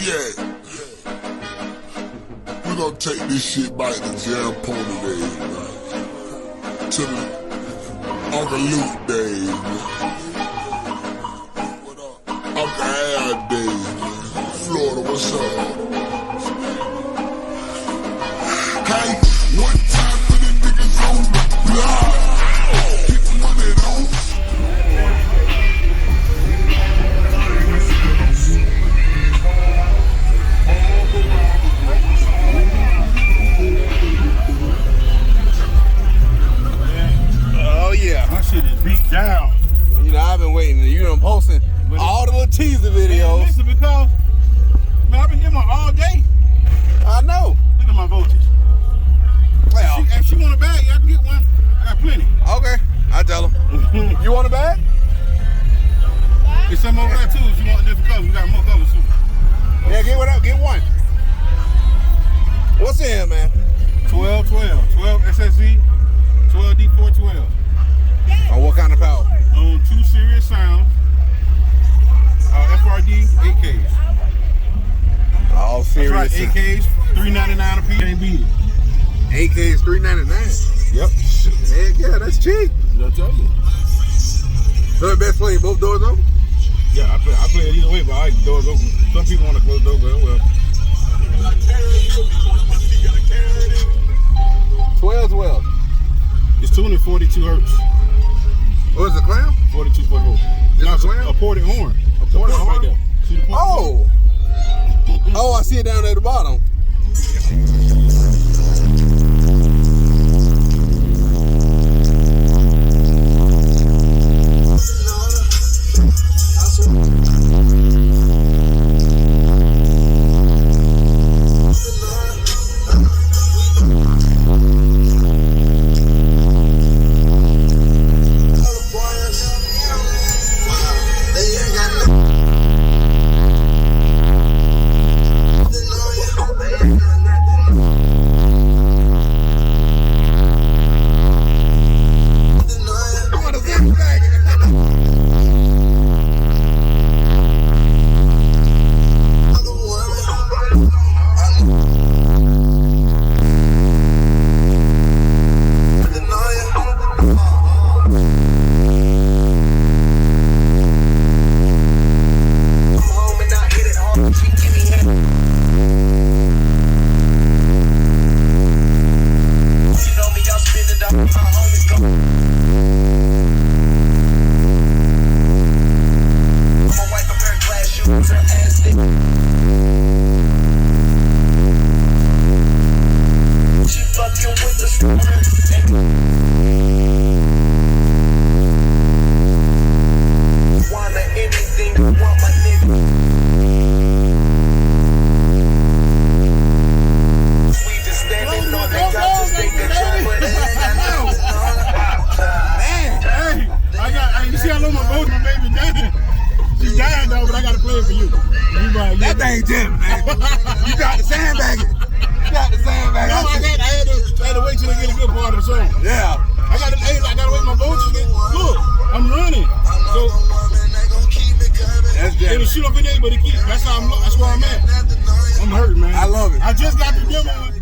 Yeah. We gonna take this shit back to Jam Pony days, man. To the Uncle Luke days, man. Uncle Al days, man. Florida, what's up? Hey, one time for the niggas on the block. Get the money on. Oh yeah, my shit is beat down. You know, I've been waiting. You done posting all the little teaser videos. Listen, because man, I've been getting one all day. I know. Look at my voltage. Well, if she want a bag, I can get one. I got plenty. Okay, I tell them. You want a bag? There's some over there too. If you want a different color, we got more colors too. Yeah, get one up. Get one. What's in here, man? 12 Ssd 12D412. On what kind of power? On 2 serious sounds. Frd 8Ks. All serious. That's right, 8Ks, $3.99 a piece. Can't beat it. 8Ks, $3.99. Yep. Heck yeah, that's cheap. I'll tell you. So the best play, both doors open? Yeah, I play it either way, but I like the doors open. Some people want to close the doors, but well. 12. It's tuned at 42 hertz. What is the clown? 42, 44. Now it's a ported horn. A ported horn? right there. See the ported horn? Oh, I see it down at the bottom. That thing jumping, man. You got the sandbag it. You got the sandbag. No, I had to wait till they get a good part of the song. Yeah. I gotta wait my voltage to get. Look, I'm running. So that's jamming. It'll shoot up in there, but it keeps. That's where I'm at. I'm hurt, man. I love it. I just got the demo.